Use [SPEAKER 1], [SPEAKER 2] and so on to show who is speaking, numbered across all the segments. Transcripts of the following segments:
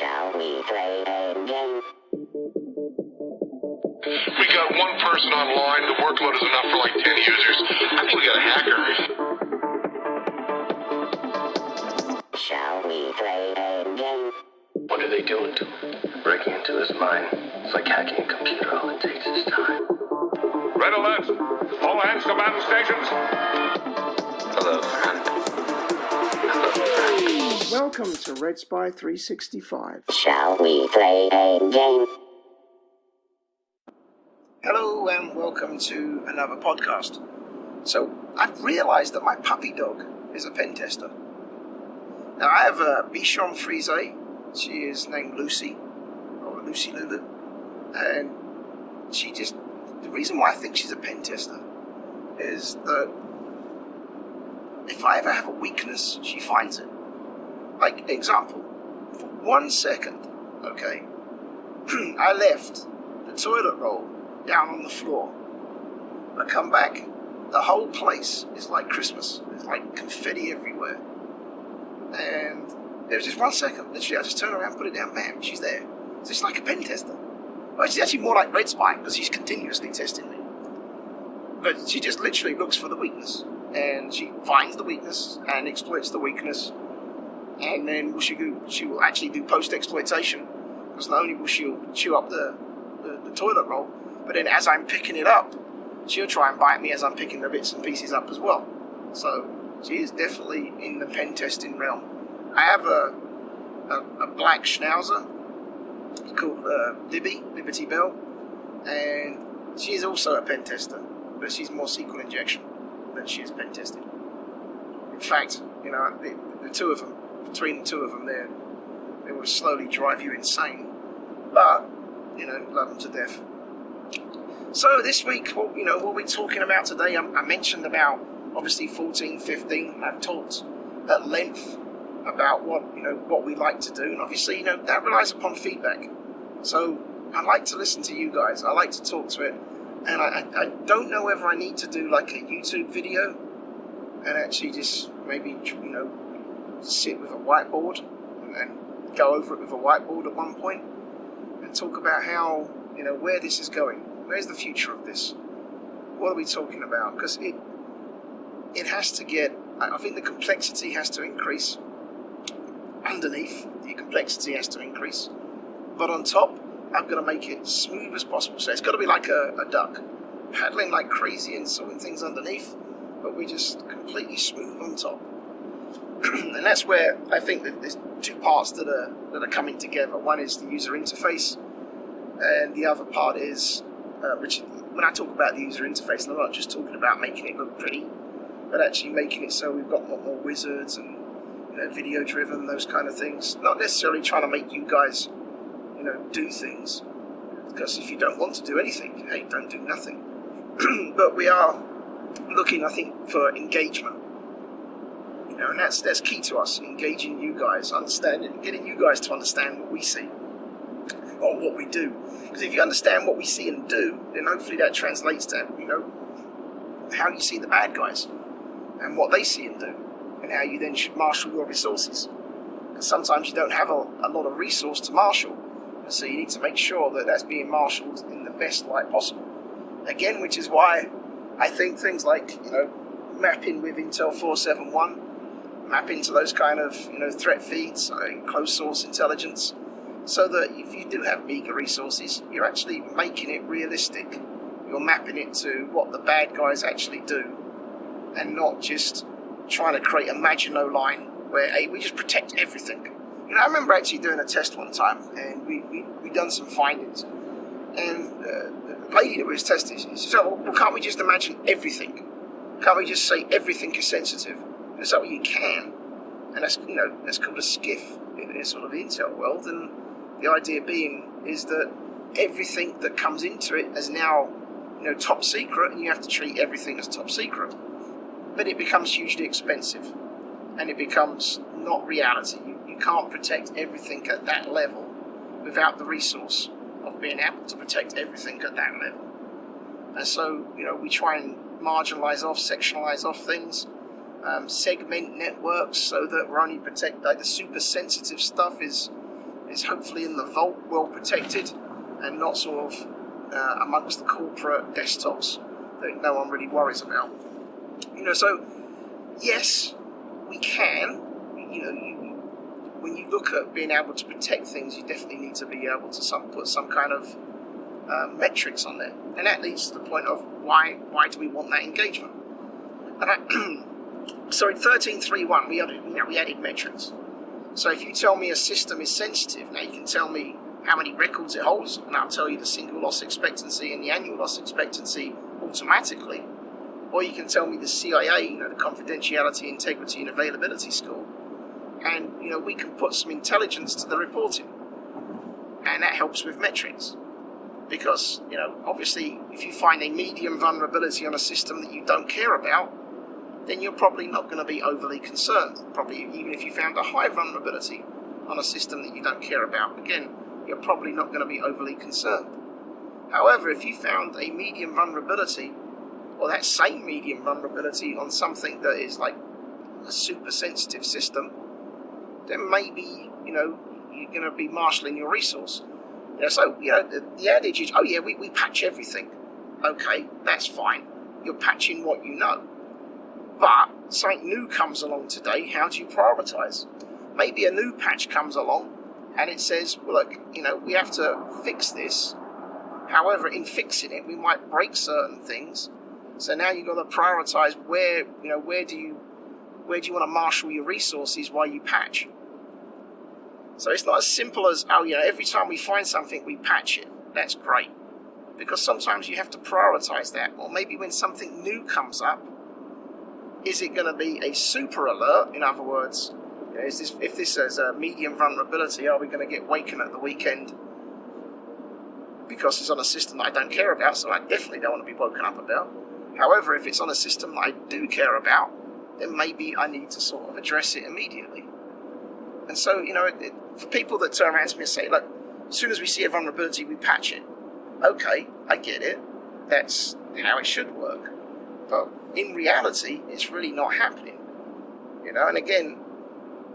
[SPEAKER 1] Shall we play a game?
[SPEAKER 2] We got one person online. The workload is enough for like 10 users. I think we got a hacker.
[SPEAKER 1] Shall we play a game?
[SPEAKER 3] What are they doing to him? Breaking into his mind. It's like hacking a computer. All it takes is time.
[SPEAKER 4] Red alert! All hands to battle stations.
[SPEAKER 3] Hello, friend.
[SPEAKER 5] Welcome to Red Spy 365.
[SPEAKER 1] Shall we play a game?
[SPEAKER 5] Hello and welcome to another podcast. So, I've realised that my puppy dog is a pen tester. Now, I have a Bichon Frise. She is named Lucy, or Lucy Lulu. And the reason why I think she's a pen tester is that if I ever have a weakness, she finds it. Like, example, for 1 second, okay, I left the toilet roll down on the floor. I come back, the whole place is like Christmas. There's like confetti everywhere. And there's just 1 second, literally, I just turn around, put it down, bam, she's there. So she's like a pen tester. Well, she's actually more like Red Spy, because she's continuously testing me. But she just literally looks for the weakness. And she finds the weakness and exploits the weakness. And then she will actually do post-exploitation. Because not only will she chew up the toilet roll, but then as I'm picking it up, she'll try and bite me as I'm picking the bits and pieces up as well. So she is definitely in the pen testing realm. I have a black Schnauzer called Liberty Bell, and she is also a pen tester, but she's more SQL injection than she is pen testing. In fact, the two of them, between the two of them, they will slowly drive you insane. But love them to death. So this week, what we're talking about today, I mentioned about obviously 14-15. I've talked at length about what we like to do, and obviously that relies upon feedback. So I like to listen to you guys. I like to talk to it, and I don't know whether I need to do like a YouTube video and actually just maybe sit with a whiteboard and go over it with a whiteboard at one point and talk about how where this is going. Where's the future of this? What are we talking about? Because it has to get. I think the complexity has to increase. Underneath, the complexity has to increase. But on top, I've got to make it smooth as possible. So it's got to be like a duck, paddling like crazy and sorting things underneath, but we're just completely smooth on top. And that's where I think that there's two parts that are coming together. One is the user interface, and the other part is, which when I talk about the user interface, I'm not just talking about making it look pretty, but actually making it so we've got more wizards and video driven, those kind of things. Not necessarily trying to make you guys do things, because if you don't want to do anything, hey, don't do nothing. But we are looking, I think, for engagement, and that's key to us, engaging you guys, understanding, getting you guys to understand what we see or what we do. Because if you understand what we see and do, then hopefully that translates to how you see the bad guys and what they see and do, and how you then should marshal your resources. Because sometimes you don't have a lot of resource to marshal, and so you need to make sure that that's being marshaled in the best light possible. Again, which is why I think things like mapping with Intel 471, mapping to those kind of threat feeds, closed source intelligence, so that if you do have meager resources, you're actually making it realistic. You're mapping it to what the bad guys actually do, and not just trying to create a Maginot line where, hey, we just protect everything. I remember actually doing a test one time, and we done some findings. And the lady that was testing, she said, well, can't we just imagine everything? Can't we just say everything is sensitive? And it's like, well, you can. And that's, that's called a skiff in sort of the Intel world. And the idea being is that everything that comes into it is now, top secret, and you have to treat everything as top secret. But it becomes hugely expensive, and it becomes not reality. You can't protect everything at that level without the resource of being able to protect everything at that level. And so, we try and marginalize off, sectionalize off things, segment networks so that we're only protect, like the super sensitive stuff is It's hopefully in the vault, well protected, and not sort of amongst the corporate desktops that no one really worries about. So yes, we can. When you look at being able to protect things, you definitely need to be able to put some kind of metrics on there, and that leads to the point of why do we want that engagement? So in 13.3.1 we added metrics. So if you tell me a system is sensitive, now you can tell me how many records it holds, and I'll tell you the single loss expectancy and the annual loss expectancy automatically. Or you can tell me the CIA, the confidentiality, integrity, and availability score. And, we can put some intelligence to the reporting. And that helps with metrics. Because, obviously, if you find a medium vulnerability on a system that you don't care about, then you're probably not going to be overly concerned. Probably even if you found a high vulnerability on a system that you don't care about, again, you're probably not going to be overly concerned. However, if you found a medium vulnerability, or that same medium vulnerability on something that is like a super sensitive system, then maybe, you're going to be marshalling your resource. So, the adage is, oh yeah, we patch everything. Okay, that's fine. You're patching what you know. But something new comes along today, how do you prioritize? Maybe a new patch comes along and it says, well, look, we have to fix this. However, in fixing it, we might break certain things. So now you've got to prioritize where do you want to marshal your resources while you patch. So it's not as simple as, every time we find something, we patch it. That's great. Because sometimes you have to prioritize that. Or maybe when something new comes up, is it going to be a super alert? In other words, if this is a medium vulnerability, are we going to get waken at the weekend because it's on a system that I don't care about, so I definitely don't want to be woken up about. However, if it's on a system that I do care about, then maybe I need to sort of address it immediately. And so, for people that turn around to me and say, look, as soon as we see a vulnerability, we patch it. Okay, I get it. That's how it should work. But in reality, it's really not happening. And again,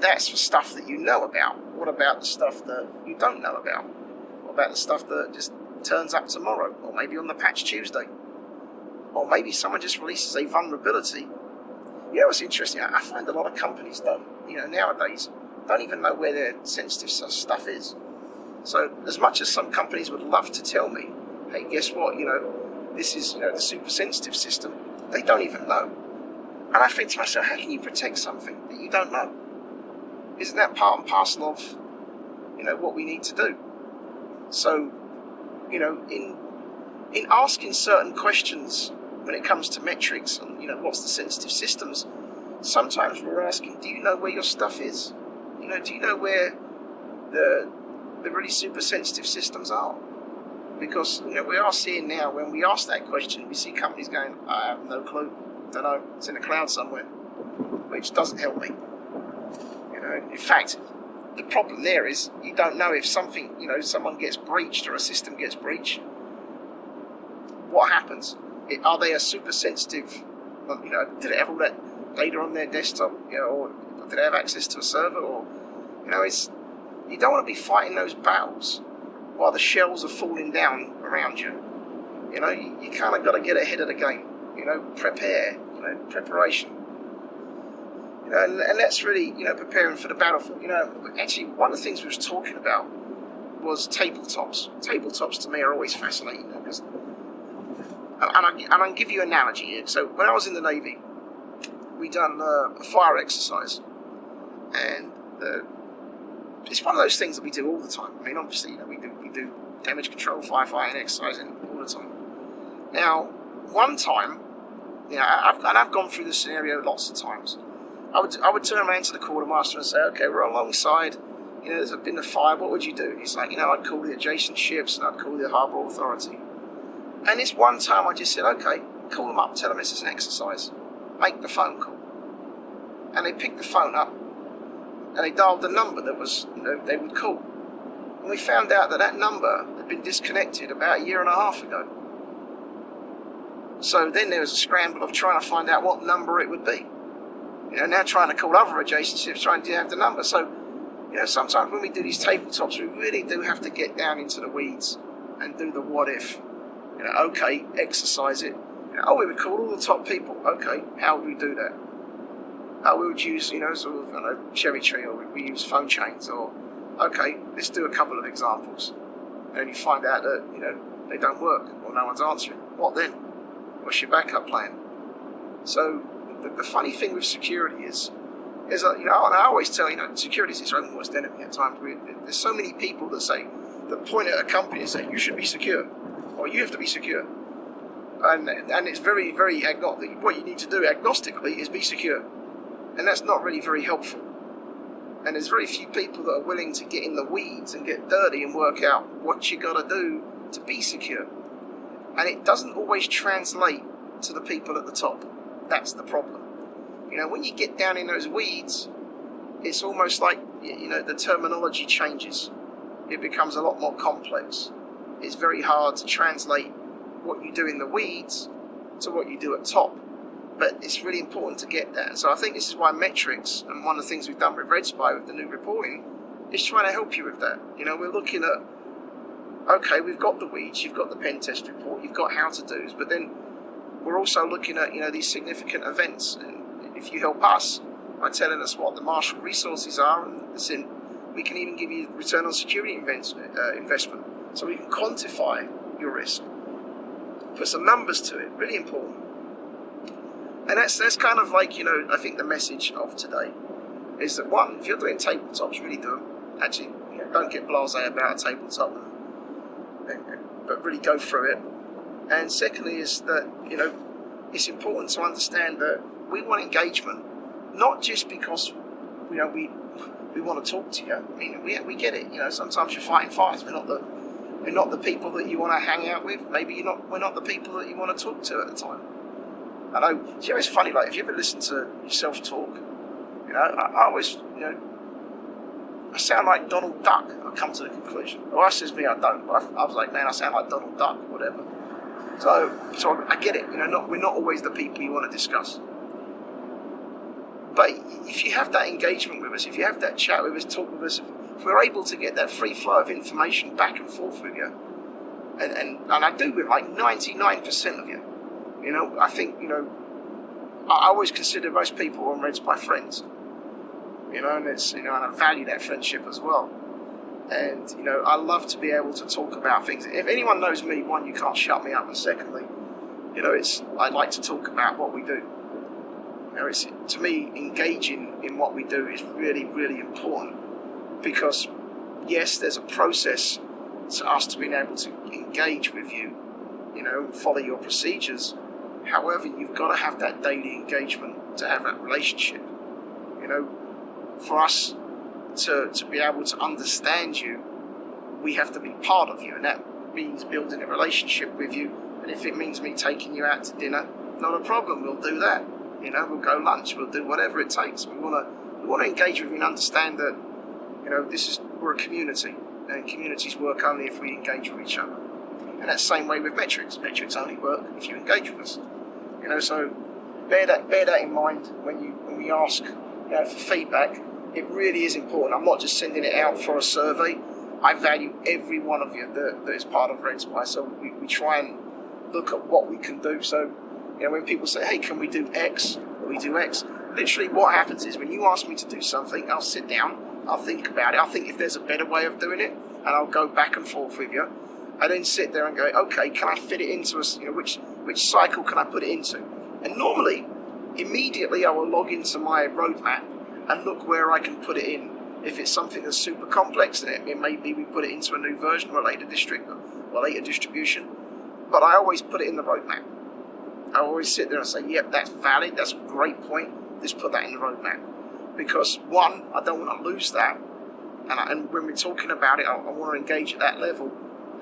[SPEAKER 5] that's for stuff that you know about. What about the stuff that you don't know about? What about the stuff that just turns up tomorrow, or maybe on the patch Tuesday? Or maybe someone just releases a vulnerability. What's interesting? I find a lot of companies nowadays don't even know where their sensitive stuff is. So as much as some companies would love to tell me, hey, guess what? This is the super sensitive system. They don't even know. And I think to myself, how can you protect something that you don't know? Isn't that part and parcel of, what we need to do? So, in asking certain questions when it comes to metrics and, what's the sensitive systems, sometimes we're asking, do you know where your stuff is? Do you know where the really super sensitive systems are? Because, we are seeing now, when we ask that question, we see companies going, I have no clue, don't know, it's in the cloud somewhere, which doesn't help me. In fact, the problem there is you don't know if something, someone gets breached or a system gets breached. What happens? Are they a super sensitive, did it have all that data on their desktop, or did they have access to a server, or, you don't want to be fighting those battles while the shells are falling down around you. You kind of got to get ahead of the game. Prepare. Preparation. And that's really, preparing for the battlefield. Actually, one of the things we was talking about was tabletops. Tabletops to me are always fascinating, because, and I'll give you an analogy here. So when I was in the Navy, we done a fire exercise, and it's one of those things that we do all the time. I mean, obviously, we do damage control, firefighting, exercising all the time. Now, one time, I've gone through this scenario lots of times. I would turn around to the quartermaster and say, okay, we're alongside, there's been a fire, what would you do? And he's like, I'd call the adjacent ships and I'd call the harbour authority. And this one time I just said, okay, call them up, tell them this is an exercise. Make the phone call. And they picked the phone up and they dialed the number that was, they would call. And we found out that number had been disconnected about 1.5 years ago. So then there was a scramble of trying to find out what number it would be. Now trying to call other adjacent ships, trying to have the number. So, sometimes when we do these tabletops, we really do have to get down into the weeds and do the what if. Okay, exercise it. We would call all the top people. Okay, how would we do that? We would use, sort of, cherry tree, or we use phone chains, or, okay, let's do a couple of examples. And you find out that, they don't work, or no one's answering. What then? What's your backup plan? So, the funny thing with security is that, and I always tell, security is its own worst enemy at times. There's so many people that point at a company and say, you should be secure, or you have to be secure. And it's very, very agnostic. What you need to do agnostically is be secure. And that's not really very helpful. And there's very few people that are willing to get in the weeds and get dirty and work out what you got to do to be secure. And it doesn't always translate to the people at the top. That's the problem. When you get down in those weeds, it's almost like, the terminology changes. It becomes a lot more complex. It's very hard to translate what you do in the weeds to what you do at top. But it's really important to get that. So I think this is why metrics, and one of the things we've done with RedSpy with the new reporting, is trying to help you with that. We're looking at, okay, we've got the weeds, you've got the pen test report, you've got how to do's, but then we're also looking at, these significant events. And if you help us by telling us what the marshal resources are, and we can even give you return on security investment, so we can quantify your risk, put some numbers to it. Really important. And that's kind of like, I think the message of today is that, one, if you're doing tabletops, really do them. Actually, don't get blasé about a tabletop, but really go through it. And secondly is that, it's important to understand that we want engagement, not just because, we want to talk to you. I mean, we get it. Sometimes you're fighting fires. We're not the people that you want to hang out with. Maybe we're not the people that you want to talk to at the time. I know, it's funny, like, if you ever listen to yourself talk, I always, I sound like Donald Duck. I come to the conclusion. Well, that says me, I don't. But I was like, man, I sound like Donald Duck, whatever. So I get it. We're not always the people you want to discuss. But if you have that engagement with us, if you have that chat with us, talk with us, if we're able to get that free flow of information back and forth with you, and I do with like 99% of you, I think, I always consider most people on RedSpy friends, and it's, and I value that friendship as well. And, I love to be able to talk about things. If anyone knows me, one, you can't shut me up, and secondly, I like to talk about what we do. It's, to me, engaging in what we do is really, really important, because yes, there's a process to us to being able to engage with you, follow your procedures. However, you've got to have that daily engagement to have that relationship. For us to be able to understand you, we have to be part of you, and that means building a relationship with you. And if it means me taking you out to dinner, not a problem, we'll do that. We'll go lunch, we'll do whatever it takes. We want to engage with you and understand that, we're a community, and communities work only if we engage with each other. And that's the same way with metrics. Metrics only work if you engage with us. So bear that in mind when we ask, for feedback. It really is important. I'm not just sending it out for a survey. I value every one of you that is part of RedSpy. So we try and look at what we can do. So, when people say, hey, can we do X? Or we do X. Literally what happens is when you ask me to do something, I'll sit down, I'll think about it. I'll think if there's a better way of doing it, and I'll go back and forth with you. I then sit there and go, okay, can I fit it into which cycle can I put it into? And normally, immediately I will log into my roadmap and look where I can put it in. If it's something that's super complex, then it may be we put it into a new version or a later distribution. But I always put it in the roadmap. I always sit there and say, yep, that's valid, that's a great point, let's put that in the roadmap. Because one, I don't want to lose that. And when we're talking about it, I want to engage at that level.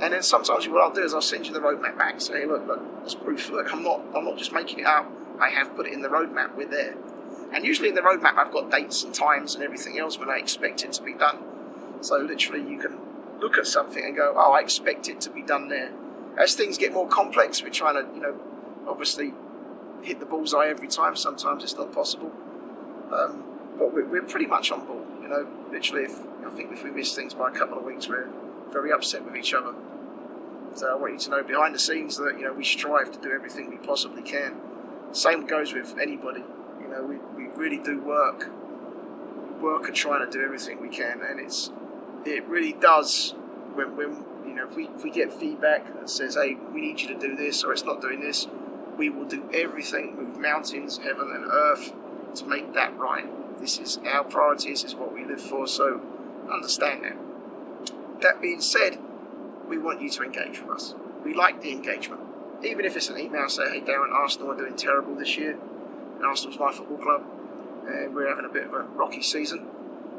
[SPEAKER 5] And then sometimes what I'll do is I'll send you the roadmap back and say, hey, look, that's proof. Look, I'm not just making it up. I have put it in the roadmap. We're there. And usually in the roadmap, I've got dates and times and everything else when I expect it to be done. So literally, you can look at something and go, oh, I expect it to be done there. As things get more complex, we're trying to, obviously hit the bullseye every time. Sometimes it's not possible. But we're pretty much on board. Literally, I think if we miss things by a couple of weeks, we're very upset with each other. So I want you to know behind the scenes that, you know, we strive to do everything we possibly can. Same goes with anybody. You know, we really do work at trying to do everything we can, and it really does when you know, if we get feedback that says, hey, we need you to do this, or it's not doing this, we will do everything, move mountains, heaven and earth, to make that right. This is our priority, this is what we live for, so understand that. That being said, we want you to engage with us. We like the engagement. Even if it's an email saying, hey Darren, Arsenal are doing terrible this year, and Arsenal's my football club, and we're having a bit of a rocky season.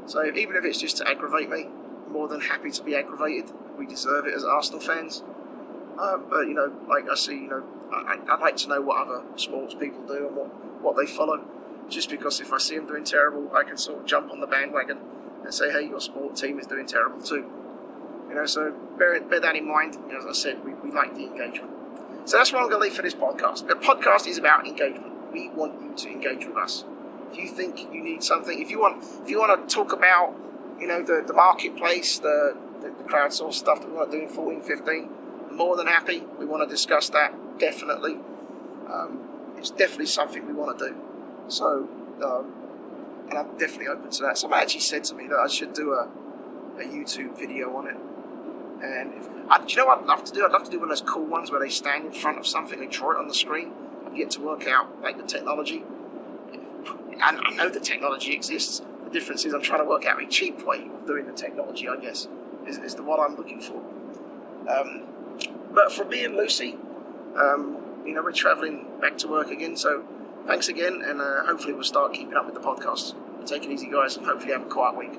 [SPEAKER 5] So even if it's just to aggravate me, I'm more than happy to be aggravated. We deserve it as Arsenal fans. But, you know, like I see, you know, I'd like to know what other sports people do and what they follow. Just because if I see them doing terrible, I can sort of jump on the bandwagon and say, hey, your sport team is doing terrible too. You know, so bear that in mind. You know, as I said, we like the engagement. So that's what I'm going to leave for this podcast. The podcast is about engagement. We want you to engage with us. If you think you need something, if you want to talk about, you know, the marketplace, the crowdsourced stuff that we want to do in 14-15, I'm more than happy. We want to discuss that, definitely. It's definitely something we want to do. So, and I'm definitely open to that. Someone actually said to me that I should do a YouTube video on it. And do you know what I'd love to do? I'd love to do one of those cool ones where they stand in front of something, they draw it on the screen, and get to work out like the technology. And I know the technology exists. The difference is I'm trying to work out a cheap way of doing the technology, I guess, is the what I'm looking for. But for me and Lucy, you know, we're travelling back to work again, so thanks again, and hopefully we'll start keeping up with the podcast. Take it easy, guys, and hopefully have a quiet week.